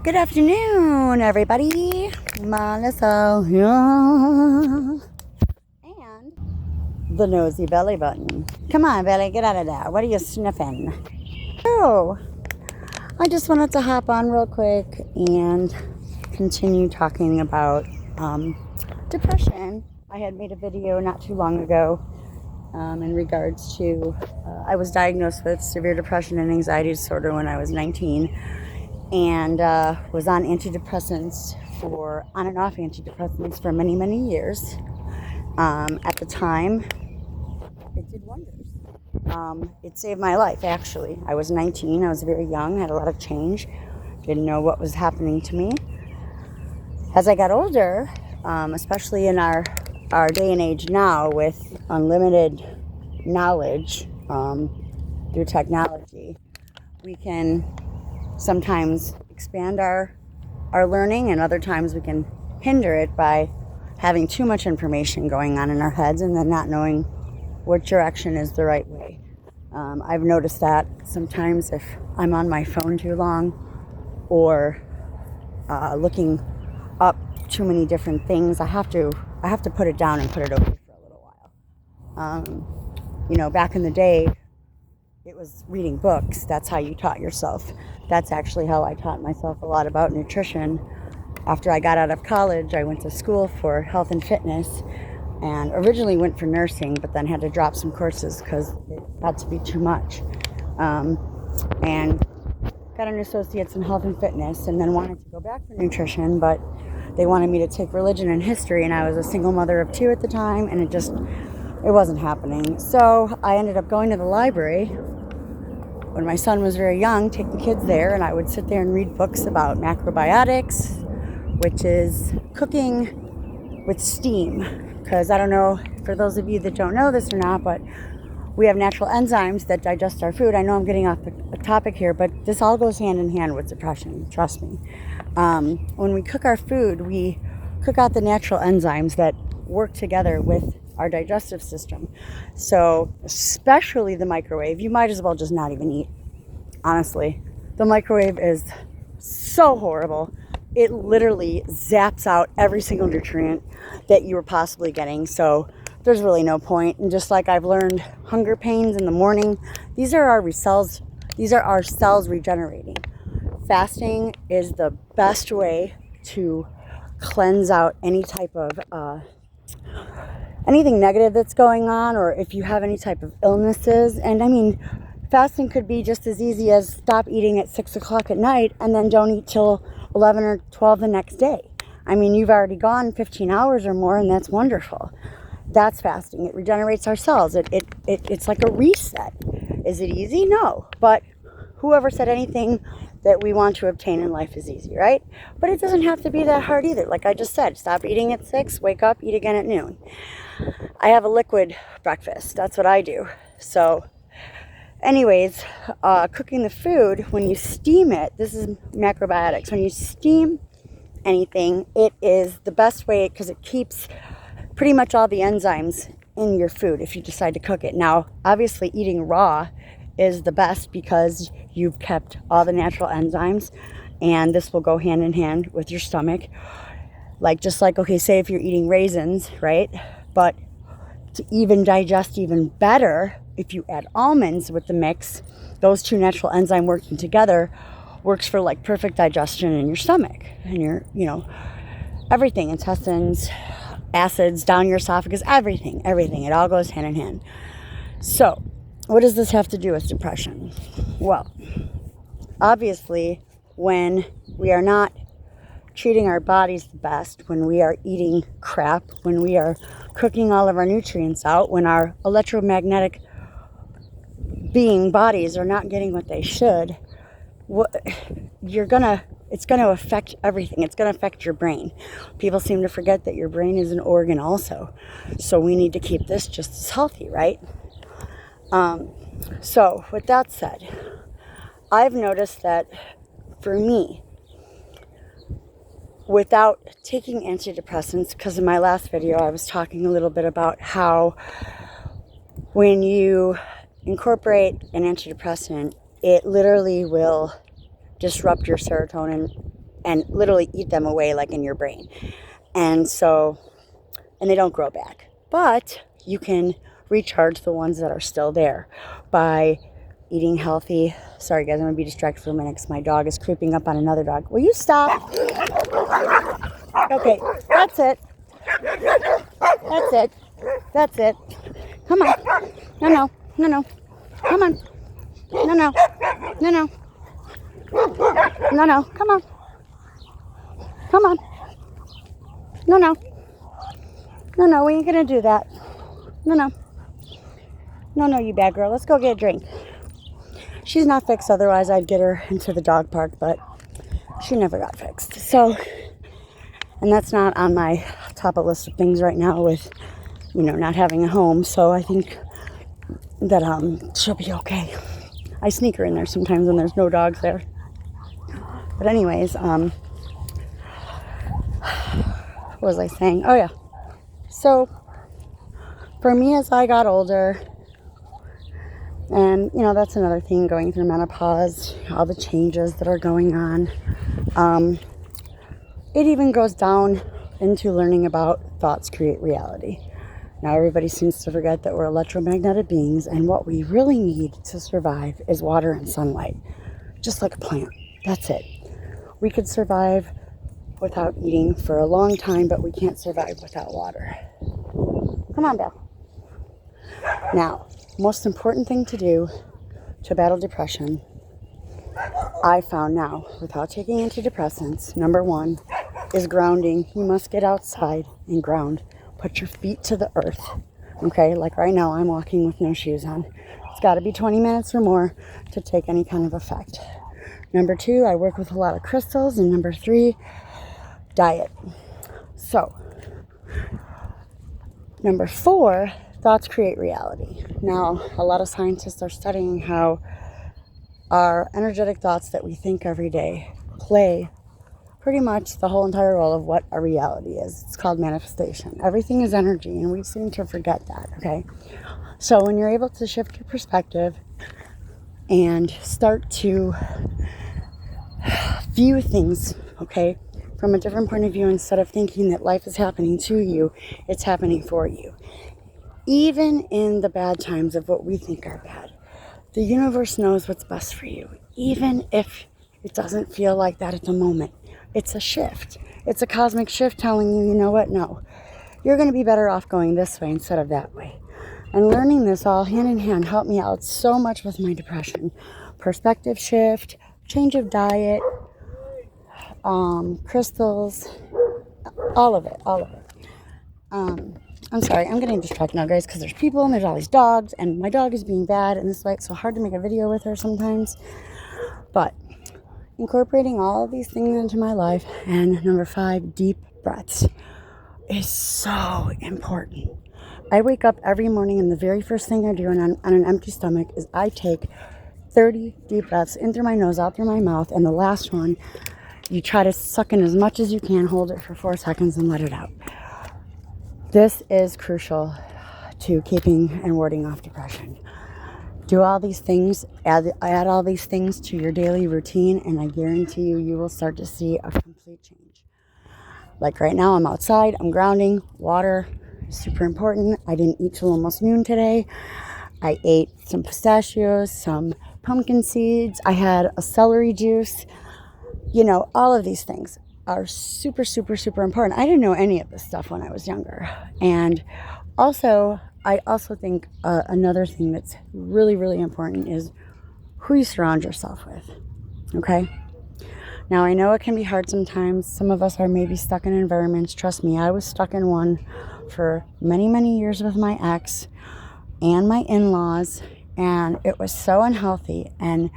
Good afternoon, everybody. Melissa here. And the nosy belly button. Come on, Belly, get out of there. What are you sniffing? Oh, I just wanted to hop on real quick and continue talking about depression. I had made a video not too long ago in regards to, I was diagnosed with severe depression and anxiety disorder when I was 19. And was on antidepressants on and off antidepressants for many, many years. At the time, it did wonders. It saved my life, actually. I was 19, I was very young, had a lot of change, didn't know what was happening to me. As I got older, especially in our day and age now with unlimited knowledge through technology, we can sometimes expand our learning, and other times we can hinder it by having too much information going on in our heads and then not knowing what direction is the right way. I've noticed that sometimes if I'm on my phone too long or looking up too many different things, I have to put it down and put it away for a little while. Back in the day, it was reading books. That's how you taught yourself. That's actually how I taught myself a lot about nutrition. After I got out of college, I went to school for health and fitness, and originally went for nursing, but then had to drop some courses because it got to be too much. And got an associate's in health and fitness, and then wanted to go back for nutrition, but they wanted me to take religion and history, and I was a single mother of 2 at the time, and it wasn't happening. So I ended up going to the library when my son was very young, take the kids there, and I would sit there and read books about macrobiotics, which is cooking with steam. Because I don't know, for those of you that don't know this or not, but we have natural enzymes that digest our food. I know I'm getting off the topic here, but this all goes hand in hand with depression, trust me. When we cook our food, we cook out the natural enzymes that work together with our digestive system. So especially the microwave, you might as well just not even eat. Honestly, the microwave is so horrible. It literally zaps out every single nutrient that you were possibly getting. So there's really no point. And just like I've learned, hunger pains in the morning, these are our cells regenerating. Fasting is the best way to cleanse out any type of anything negative that's going on, or if you have any type of illnesses. And I mean, fasting could be just as easy as stop eating at 6 o'clock at night and then don't eat till 11 or 12 the next day. I mean, you've already gone 15 hours or more, and that's wonderful. That's fasting. It regenerates our cells. It's like a reset. Is it easy? No. But whoever said anything that we want to obtain in life is easy, right? But it doesn't have to be that hard either. Like I just said, stop eating at 6, wake up, eat again at noon. I have a liquid breakfast. That's what I do. So anyways, cooking the food, when you steam it, this is macrobiotics. When you steam anything, it is the best way because it keeps pretty much all the enzymes in your food if you decide to cook it. Now, obviously eating raw is the best because you've kept all the natural enzymes, and this will go hand in hand with your stomach. Okay, say if you're eating raisins, right? But to even digest even better, if you add almonds with the mix, those two natural enzymes working together works for like perfect digestion in your stomach and your, everything, intestines, acids down your esophagus, everything. It all goes hand in hand. So what does this have to do with depression? Well, obviously, when we are not treating our bodies the best, when we are eating crap, when we are cooking all of our nutrients out, when our electromagnetic being bodies are not getting what they should, it's going to affect everything. It's going to affect your brain. People seem to forget that your brain is an organ also. So we need to keep this just as healthy, right? So with that said, I've noticed that for me, without taking antidepressants, because in my last video I was talking a little bit about how when you incorporate an antidepressant, it literally will disrupt your serotonin and literally eat them away like in your brain. And so, and they don't grow back. But you can recharge the ones that are still there by eating healthy. Sorry guys, I'm gonna be distracted for a minute because my dog is creeping up on another dog. Will you stop? Okay, that's it. That's it. That's it. Come on. No, no, no, no. Come on. No, no. No, no. No, no. Come on. Come on. No, no. No, no, we ain't gonna do that. No, no. No, no, you bad girl. Let's go get a drink. She's not fixed, otherwise I'd get her into the dog park, but she never got fixed. So, and that's not on my top of list of things right now with, you know, not having a home. So I think that she'll be okay. I sneak her in there sometimes when there's no dogs there. But anyways, what was I saying? Oh yeah. So for me, as I got older, and you know, that's another thing, going through menopause, all the changes that are going on. It even goes down into learning about thoughts create reality. Now everybody seems to forget that we're electromagnetic beings, and what we really need to survive is water and sunlight. Just like a plant. That's it. We could survive without eating for a long time, but we can't survive without water. Come on, Belle. Now, most important thing to do to battle depression, I found now, without taking antidepressants, number one is grounding. You must get outside and ground. Put your feet to the earth. Okay, like right now I'm walking with no shoes on. It's got to be 20 minutes or more to take any kind of effect. Number two, I work with a lot of crystals. And number three, diet. So, number four, thoughts create reality. Now, a lot of scientists are studying how our energetic thoughts that we think every day play pretty much the whole entire role of what our reality is. It's called manifestation. Everything is energy, and we seem to forget that, okay? So when you're able to shift your perspective and start to view things, okay, from a different point of view, instead of thinking that life is happening to you, it's happening for you. Even in the bad times of what we think are bad, the universe knows what's best for you, even if it doesn't feel like that at the moment. It's a shift. It's a cosmic shift telling you, you know what, no, you're going to be better off going this way instead of that way. And learning this all hand in hand helped me out so much with my depression. Perspective shift, change of diet, crystals, all of it. I'm sorry, I'm getting distracted now, guys, because there's people and there's all these dogs, and my dog is being bad, and this is why it's so hard to make a video with her sometimes. But incorporating all of these things into my life, and number five, deep breaths, is so important. I wake up every morning, and the very first thing I do on an empty stomach is I take 30 deep breaths in through my nose, out through my mouth, and the last one, you try to suck in as much as you can, hold it for 4 seconds, and let it out. This is crucial to keeping and warding off depression. Do all these things, add all these things to your daily routine, and I guarantee you, you will start to see a complete change. Like right now, I'm outside, I'm grounding, water is super important. I didn't eat till almost noon today. I ate some pistachios, some pumpkin seeds. I had a celery juice. You know, all of these things are super, super, super important. I didn't know any of this stuff when I was younger. And also, I also think another thing that's really, really important is who you surround yourself with, okay? Now, I know it can be hard sometimes. Some of us are maybe stuck in environments. Trust me, I was stuck in one for many, many years with my ex and my in-laws, and it was so unhealthy. And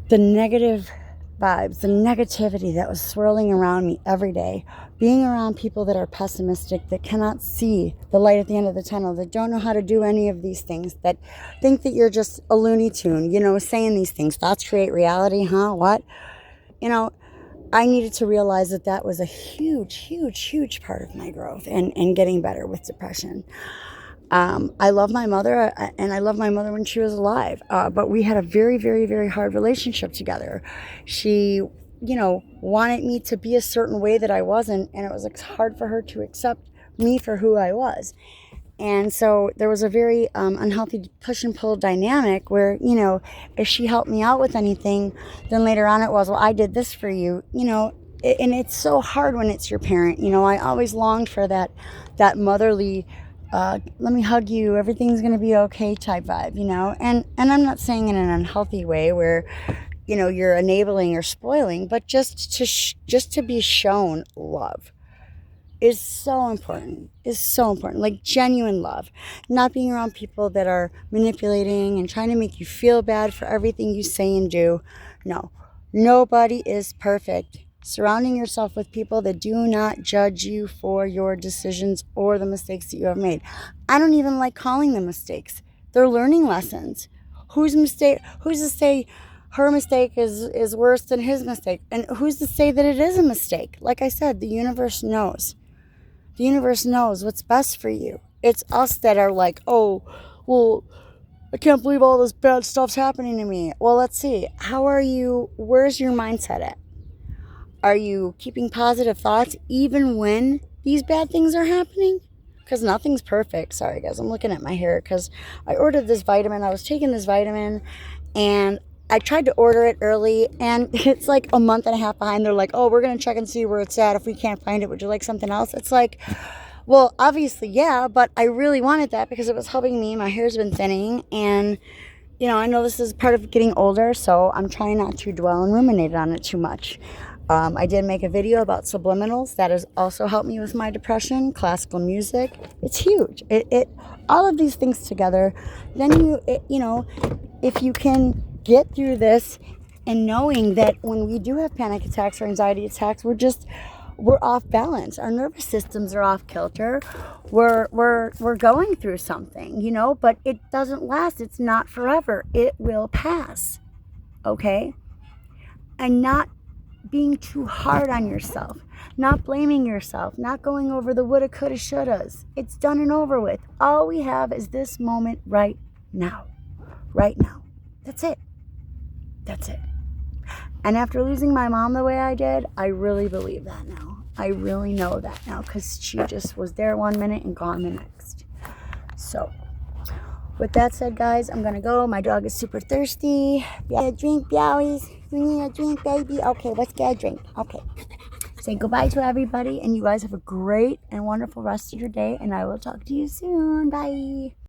the negative vibes, the negativity that was swirling around me every day, being around people that are pessimistic, that cannot see the light at the end of the tunnel, that don't know how to do any of these things, that think that you're just a Looney Tune, you know, saying these things. Thoughts create reality, huh? What? You know, I needed to realize that that was a huge, huge, huge part of my growth and getting better with depression. I love my mother, and I love my mother when she was alive, but we had a very, very, very hard relationship together. She wanted me to be a certain way that I wasn't, and it was hard for her to accept me for who I was. And so there was a very unhealthy push and pull dynamic where, if she helped me out with anything, then later on it was, well, I did this for you, and it's so hard when it's your parent. I always longed for that motherly, let me hug you, everything's going to be okay type vibe, and I'm not saying in an unhealthy way where, you're enabling or spoiling, but just to be shown love is so important, like genuine love, not being around people that are manipulating and trying to make you feel bad for everything you say and do. No, nobody is perfect. Surrounding yourself with people that do not judge you for your decisions or the mistakes that you have made. I don't even like calling them mistakes. They're learning lessons. Who's to say her mistake is worse than his mistake? And who's to say that it is a mistake? Like I said, the universe knows. The universe knows what's best for you. It's us that are like, oh, well, I can't believe all this bad stuff's happening to me. Well, let's see. Where's your mindset at? Are you keeping positive thoughts even when these bad things are happening? Because nothing's perfect. Sorry, guys. I'm looking at my hair because I ordered this vitamin. I was taking this vitamin and I tried to order it early, and it's like a month and a half behind. They're like, oh, we're going to check and see where it's at. If we can't find it, would you like something else? It's like, well, obviously, yeah, but I really wanted that because it was helping me. My hair's been thinning, and, I know this is part of getting older, so I'm trying not to dwell and ruminate on it too much. I did make a video about subliminals. That has also helped me with my depression. Classical music. It's huge. All of these things together, then if you can get through this and knowing that when we do have panic attacks or anxiety attacks, we're off balance. Our nervous systems are off kilter. We're going through something, but it doesn't last. It's not forever. It will pass. Okay? And not being too hard on yourself, not blaming yourself, not going over the woulda, coulda, shouldas. It's done and over with. All we have is this moment right now. Right now. That's it. That's it. And after losing my mom the way I did, I really believe that now. I really know that now because she just was there 1 minute and gone the next. So, with that said, guys, I'm going to go. My dog is super thirsty. Get a drink, Biawies. You need a drink, baby? Okay, let's get a drink. Okay. Say goodbye to everybody, and you guys have a great and wonderful rest of your day, and I will talk to you soon. Bye.